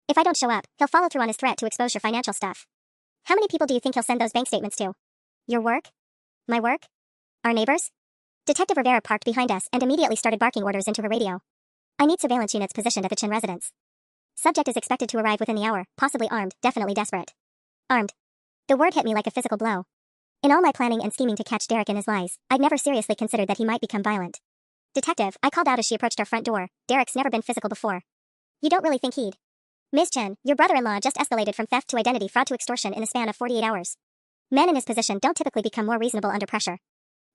If I don't show up, he'll follow through on his threat to expose your financial stuff. How many people do you think he'll send those bank statements to? Your work? My work? Our neighbors? Detective Rivera parked behind us and immediately started barking orders into her radio. I need surveillance units positioned at the Chin residence. Subject is expected to arrive within the hour, possibly armed, definitely desperate. Armed. The word hit me like a physical blow. In all my planning and scheming to catch Derek in his lies, I'd never seriously considered that he might become violent. Detective, I called out as she approached our front door. Derek's never been physical before. You don't really think he'd? Ms. Chen, your brother-in-law just escalated from theft to identity fraud to extortion in the span of 48 hours. Men in his position don't typically become more reasonable under pressure.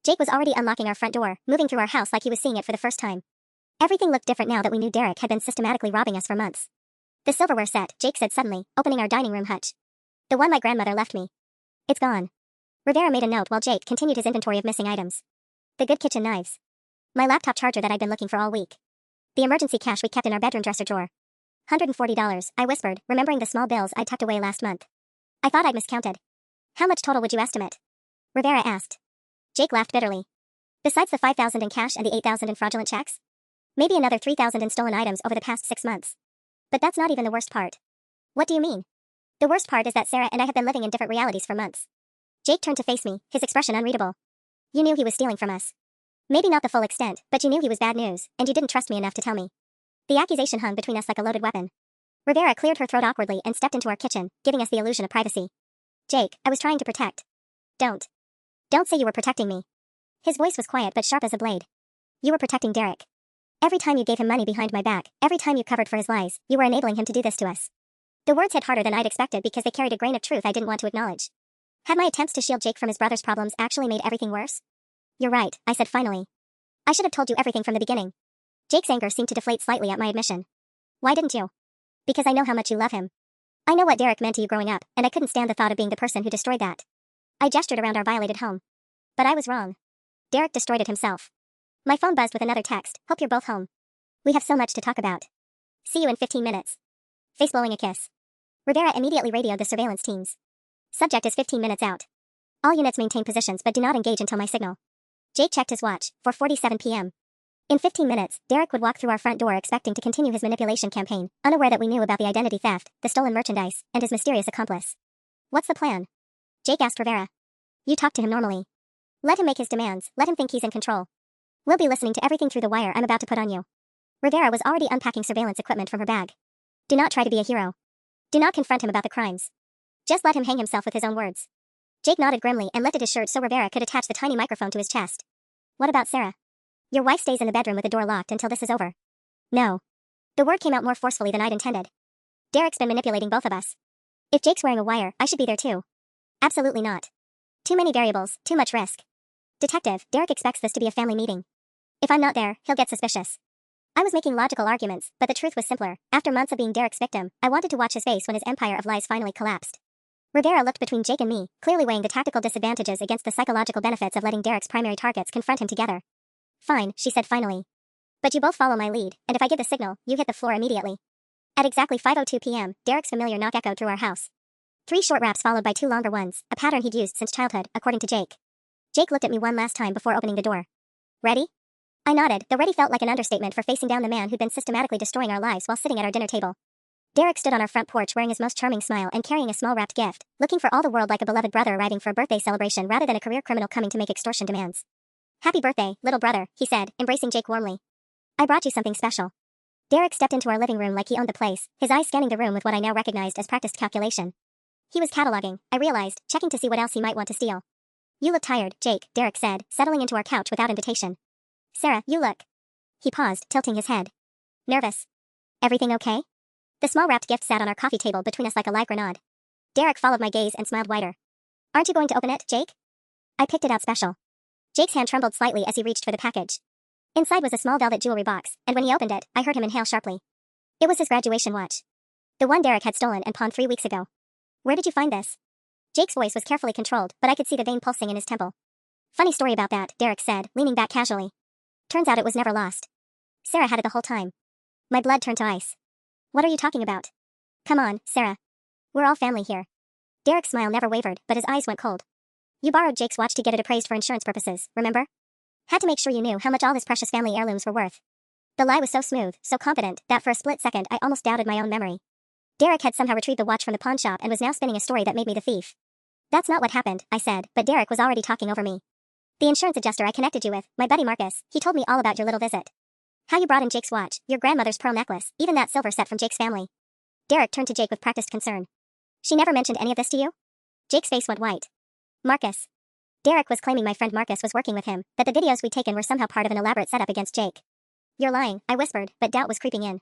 Jake was already unlocking our front door, moving through our house like he was seeing it for the first time. Everything looked different now that we knew Derek had been systematically robbing us for months. The silverware set, Jake said suddenly, opening our dining room hutch. The one my grandmother left me. It's gone. Rivera made a note while Jake continued his inventory of missing items. The good kitchen knives. My laptop charger that I'd been looking for all week. The emergency cash we kept in our bedroom dresser drawer. $140, I whispered, remembering the small bills I'd tucked away last month. I thought I'd miscounted. How much total would you estimate? Rivera asked. Jake laughed bitterly. Besides the $5,000 in cash and the $8,000 in fraudulent checks? Maybe another 3,000 in stolen items over the past 6 months. But that's not even the worst part. What do you mean? The worst part is that Sarah and I have been living in different realities for months. Jake turned to face me, his expression unreadable. You knew he was stealing from us. Maybe not the full extent, but you knew he was bad news, and you didn't trust me enough to tell me. The accusation hung between us like a loaded weapon. Rivera cleared her throat awkwardly and stepped into our kitchen, giving us the illusion of privacy. Jake, I was trying to protect. Don't say you were protecting me. His voice was quiet but sharp as a blade. You were protecting Derek. Every time you gave him money behind my back, every time you covered for his lies, you were enabling him to do this to us. The words hit harder than I'd expected because they carried a grain of truth I didn't want to acknowledge. Had my attempts to shield Jake from his brother's problems actually made everything worse? You're right, I said finally. I should have told you everything from the beginning. Jake's anger seemed to deflate slightly at my admission. Why didn't you? Because I know how much you love him. I know what Derek meant to you growing up, and I couldn't stand the thought of being the person who destroyed that. I gestured around our violated home. But I was wrong. Derek destroyed it himself. My phone buzzed with another text. Hope you're both home. We have so much to talk about. See you in 15 minutes. Face blowing a kiss. Rivera immediately radioed the surveillance teams. Subject is 15 minutes out. All units maintain positions but do not engage until my signal. Jake checked his watch, 4:47 p.m. In 15 minutes, Derek would walk through our front door expecting to continue his manipulation campaign, unaware that we knew about the identity theft, the stolen merchandise, and his mysterious accomplice. What's the plan? Jake asked Rivera. You talk to him normally. Let him make his demands, let him think he's in control. We'll be listening to everything through the wire I'm about to put on you. Rivera was already unpacking surveillance equipment from her bag. Do not try to be a hero. Do not confront him about the crimes. Just let him hang himself with his own words. Jake nodded grimly and lifted his shirt so Rivera could attach the tiny microphone to his chest. What about Sarah? Your wife stays in the bedroom with the door locked until this is over. No. The word came out more forcefully than I'd intended. Derek's been manipulating both of us. If Jake's wearing a wire, I should be there too. Absolutely not. Too many variables, too much risk. Detective, Derek expects this to be a family meeting. If I'm not there, he'll get suspicious. I was making logical arguments, but the truth was simpler. After months of being Derek's victim, I wanted to watch his face when his empire of lies finally collapsed. Rivera looked between Jake and me, clearly weighing the tactical disadvantages against the psychological benefits of letting Derek's primary targets confront him together. Fine, she said finally. But you both follow my lead, and if I give the signal, you hit the floor immediately. At exactly 5:02 p.m., Derek's familiar knock echoed through our house. 3 short raps followed by 2 longer ones, a pattern he'd used since childhood, according to Jake. Jake looked at me one last time before opening the door. Ready? I nodded, though ready felt like an understatement for facing down the man who'd been systematically destroying our lives while sitting at our dinner table. Derek stood on our front porch wearing his most charming smile and carrying a small wrapped gift, looking for all the world like a beloved brother arriving for a birthday celebration rather than a career criminal coming to make extortion demands. Happy birthday, little brother, he said, embracing Jake warmly. I brought you something special. Derek stepped into our living room like he owned the place, his eyes scanning the room with what I now recognized as practiced calculation. He was cataloging, I realized, checking to see what else he might want to steal. You look tired, Jake, Derek said, settling into our couch without invitation. Sarah, you look. He paused, tilting his head. Nervous. Everything okay? The small wrapped gift sat on our coffee table between us like a live grenade. Derek followed my gaze and smiled wider. Aren't you going to open it, Jake? I picked it out special. Jake's hand trembled slightly as he reached for the package. Inside was a small velvet jewelry box, and when he opened it, I heard him inhale sharply. It was his graduation watch. The one Derek had stolen and pawned 3 weeks ago. Where did you find this? Jake's voice was carefully controlled, but I could see the vein pulsing in his temple. Funny story about that, Derek said, leaning back casually. Turns out it was never lost. Sarah had it the whole time. My blood turned to ice. What are you talking about? Come on, Sarah. We're all family here. Derek's smile never wavered, but his eyes went cold. You borrowed Jake's watch to get it appraised for insurance purposes, remember? Had to make sure you knew how much all his precious family heirlooms were worth. The lie was so smooth, so confident, that for a split second I almost doubted my own memory. Derek had somehow retrieved the watch from the pawn shop and was now spinning a story that made me the thief. That's not what happened, I said, but Derek was already talking over me. The insurance adjuster I connected you with, my buddy Marcus, he told me all about your little visit. How you brought in Jake's watch, your grandmother's pearl necklace, even that silver set from Jake's family. Derek turned to Jake with practiced concern. She never mentioned any of this to you? Jake's face went white. Marcus. Derek was claiming my friend Marcus was working with him, that the videos we'd taken were somehow part of an elaborate setup against Jake. You're lying, I whispered, but doubt was creeping in.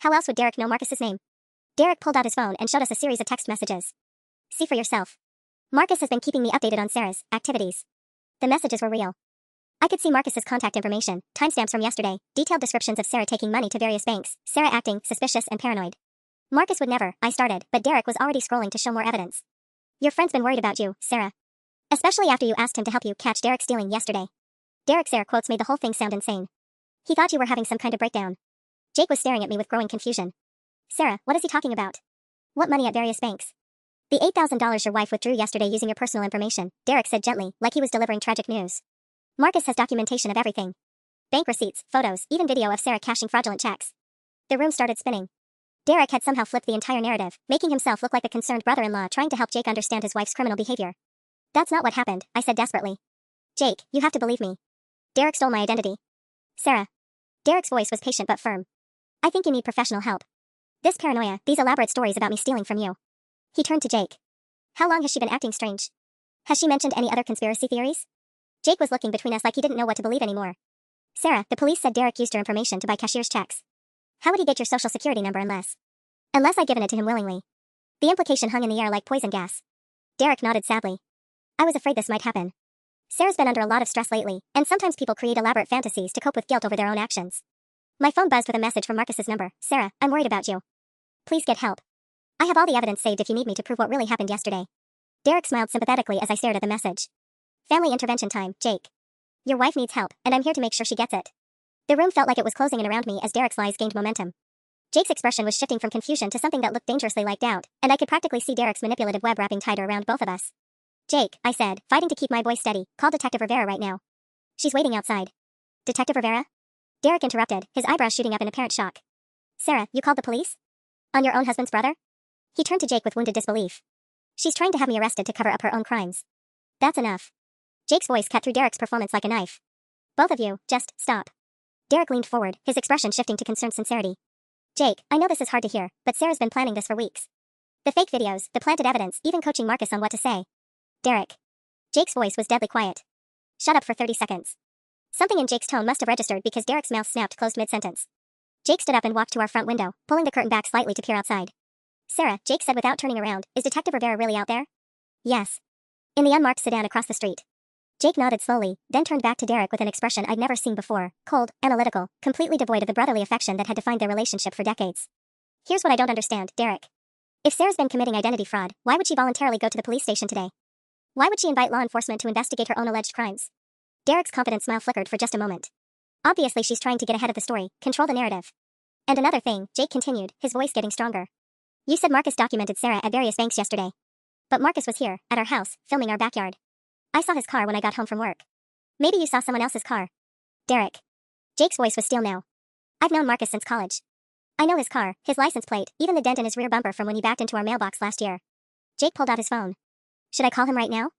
How else would Derek know Marcus's name? Derek pulled out his phone and showed us a series of text messages. See for yourself. Marcus has been keeping me updated on Sarah's activities. The messages were real. I could see Marcus's contact information, timestamps from yesterday, detailed descriptions of Sarah taking money to various banks, Sarah acting suspicious and paranoid. Marcus would never, I started, but Derek was already scrolling to show more evidence. Your friend's been worried about you, Sarah. Especially after you asked him to help you catch Derek stealing yesterday. Derek's air quotes made the whole thing sound insane. He thought you were having some kind of breakdown. Jake was staring at me with growing confusion. Sarah, what is he talking about? What money at various banks? The $8,000 your wife withdrew yesterday using your personal information, Derek said gently, like he was delivering tragic news. Marcus has documentation of everything. Bank receipts, photos, even video of Sarah cashing fraudulent checks. The room started spinning. Derek had somehow flipped the entire narrative, making himself look like a concerned brother-in-law trying to help Jake understand his wife's criminal behavior. That's not what happened, I said desperately. Jake, you have to believe me. Derek stole my identity. Sarah. Derek's voice was patient but firm. I think you need professional help. This paranoia, these elaborate stories about me stealing from you. He turned to Jake. How long has she been acting strange? Has she mentioned any other conspiracy theories? Jake was looking between us like he didn't know what to believe anymore. Sarah, the police said Derek used her information to buy cashier's checks. How would he get your social security number unless I'd given it to him willingly? The implication hung in the air like poison gas. Derek nodded sadly. I was afraid this might happen. Sarah's been under a lot of stress lately, and sometimes people create elaborate fantasies to cope with guilt over their own actions. My phone buzzed with a message from Marcus's number. Sarah, I'm worried about you. Please get help. I have all the evidence saved if you need me to prove what really happened yesterday. Derek smiled sympathetically as I stared at the message. Family intervention time, Jake. Your wife needs help, and I'm here to make sure she gets it. The room felt like it was closing in around me as Derek's lies gained momentum. Jake's expression was shifting from confusion to something that looked dangerously like doubt, and I could practically see Derek's manipulative web wrapping tighter around both of us. Jake, I said, fighting to keep my voice steady, call Detective Rivera right now. She's waiting outside. Detective Rivera? Derek interrupted, his eyebrows shooting up in apparent shock. Sarah, you called the police? On your own husband's brother? He turned to Jake with wounded disbelief. She's trying to have me arrested to cover up her own crimes. That's enough. Jake's voice cut through Derek's performance like a knife. Both of you, just stop. Derek leaned forward, his expression shifting to concerned sincerity. Jake, I know this is hard to hear, but Sarah's been planning this for weeks. The fake videos, the planted evidence, even coaching Marcus on what to say. Derek. Jake's voice was deadly quiet. Shut up for 30 seconds. Something in Jake's tone must have registered because Derek's mouth snapped closed mid-sentence. Jake stood up and walked to our front window, pulling the curtain back slightly to peer outside. Sarah, Jake said without turning around, is Detective Rivera really out there? Yes. In the unmarked sedan across the street. Jake nodded slowly, then turned back to Derek with an expression I'd never seen before, cold, analytical, completely devoid of the brotherly affection that had defined their relationship for decades. Here's what I don't understand, Derek. If Sarah's been committing identity fraud, why would she voluntarily go to the police station today? Why would she invite law enforcement to investigate her own alleged crimes? Derek's confident smile flickered for just a moment. Obviously she's trying to get ahead of the story, control the narrative. And another thing, Jake continued, his voice getting stronger. You said Marcus documented Sarah at various banks yesterday. But Marcus was here, at our house, filming our backyard. I saw his car when I got home from work. Maybe you saw someone else's car. Derek. Jake's voice was still now. I've known Marcus since college. I know his car, his license plate, even the dent in his rear bumper from when he backed into our mailbox last year. Jake pulled out his phone. Should I call him right now?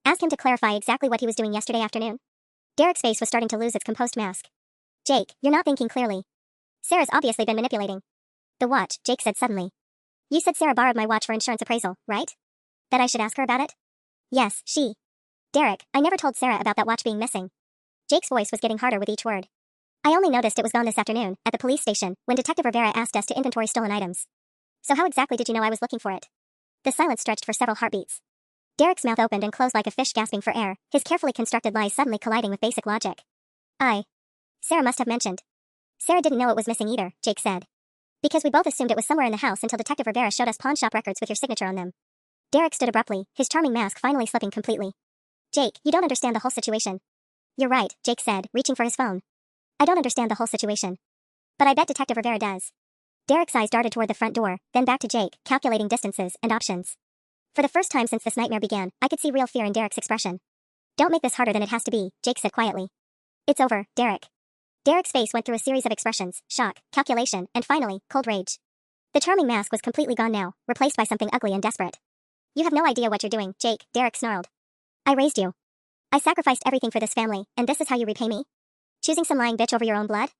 Ask him to clarify exactly what he was doing yesterday afternoon? Derek's face was starting to lose its composed mask. Jake, you're not thinking clearly. Sarah's obviously been manipulating. The watch, Jake said suddenly. You said Sarah borrowed my watch for insurance appraisal, right? That I should ask her about it? Yes, she. Derek, I never told Sarah about that watch being missing. Jake's voice was getting harder with each word. I only noticed it was gone this afternoon, at the police station, when Detective Rivera asked us to inventory stolen items. So how exactly did you know I was looking for it? The silence stretched for several heartbeats. Derek's mouth opened and closed like a fish gasping for air, his carefully constructed lies suddenly colliding with basic logic. Sarah must have mentioned. Sarah didn't know it was missing either, Jake said. Because we both assumed it was somewhere in the house until Detective Rivera showed us pawn shop records with your signature on them. Derek stood abruptly, his charming mask finally slipping completely. Jake, you don't understand the whole situation. You're right, Jake said, reaching for his phone. I don't understand the whole situation. But I bet Detective Rivera does. Derek's eyes darted toward the front door, then back to Jake, calculating distances and options. For the first time since this nightmare began, I could see real fear in Derek's expression. Don't make this harder than it has to be, Jake said quietly. It's over, Derek. Derek's face went through a series of expressions, shock, calculation, and finally, cold rage. The charming mask was completely gone now, replaced by something ugly and desperate. You have no idea what you're doing, Jake, Derek snarled. I raised you. I sacrificed everything for this family, and this is how you repay me? Choosing some lying bitch over your own blood?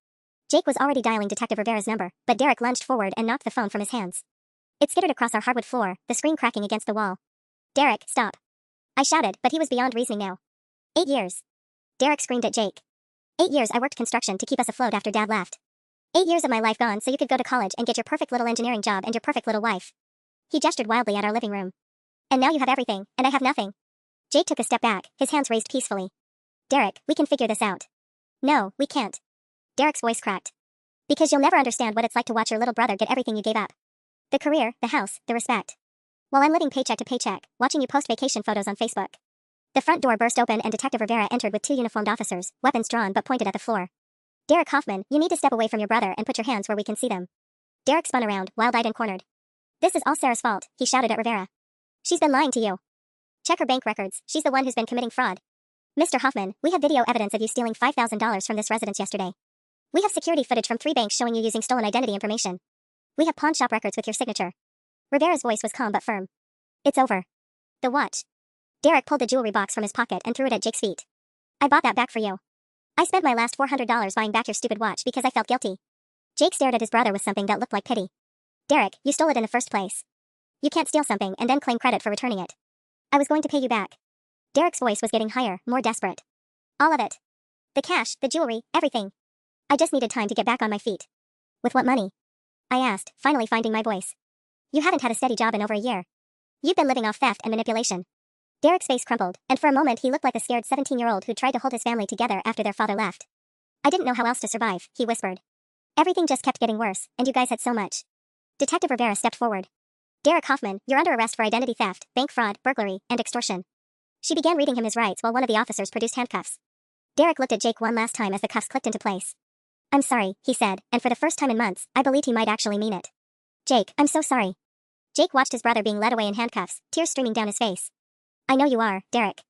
Jake was already dialing Detective Rivera's number, but Derek lunged forward and knocked the phone from his hands. It skittered across our hardwood floor, the screen cracking against the wall. Derek, stop. I shouted, but he was beyond reasoning now. 8 years. Derek screamed at Jake. 8 years I worked construction to keep us afloat after Dad left. 8 years of my life gone so you could go to college and get your perfect little engineering job and your perfect little wife. He gestured wildly at our living room. And now you have everything, and I have nothing. Jake took a step back, his hands raised peacefully. Derek, we can figure this out. No, we can't. Derek's voice cracked. Because you'll never understand what it's like to watch your little brother get everything you gave up. The career, the house, the respect. While I'm living paycheck to paycheck, watching you post vacation photos on Facebook. The front door burst open and Detective Rivera entered with 2 uniformed officers, weapons drawn but pointed at the floor. Derek Hoffman, you need to step away from your brother and put your hands where we can see them. Derek spun around, wild-eyed and cornered. This is all Sarah's fault, he shouted at Rivera. She's been lying to you. Check her bank records, she's the one who's been committing fraud. Mr. Hoffman, we have video evidence of you stealing $5,000 from this residence yesterday. We have security footage from 3 banks showing you using stolen identity information. We have pawn shop records with your signature. Rivera's voice was calm but firm. It's over. The watch. Derek pulled the jewelry box from his pocket and threw it at Jake's feet. I bought that back for you. I spent my last $400 buying back your stupid watch because I felt guilty. Jake stared at his brother with something that looked like pity. Derek, you stole it in the first place. You can't steal something and then claim credit for returning it. I was going to pay you back. Derek's voice was getting higher, more desperate. All of it. The cash, the jewelry, everything. I just needed time to get back on my feet. With what money? I asked, finally finding my voice. You haven't had a steady job in over a year. You've been living off theft and manipulation. Derek's face crumpled, and for a moment he looked like a scared 17-year-old who tried to hold his family together after their father left. I didn't know how else to survive, he whispered. Everything just kept getting worse, and you guys had so much. Detective Rivera stepped forward. Derek Hoffman, you're under arrest for identity theft, bank fraud, burglary, and extortion. She began reading him his rights while one of the officers produced handcuffs. Derek looked at Jake one last time as the cuffs clicked into place. I'm sorry, he said, and for the first time in months, I believed he might actually mean it. Jake, I'm so sorry. Jake watched his brother being led away in handcuffs, tears streaming down his face. I know you are, Derek.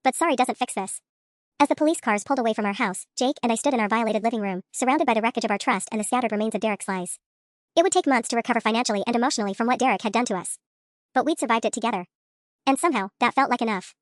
But sorry doesn't fix this. As the police cars pulled away from our house, Jake and I stood in our violated living room, surrounded by the wreckage of our trust and the scattered remains of Derek's lies. It would take months to recover financially and emotionally from what Derek had done to us. But we'd survived it together. And somehow, that felt like enough.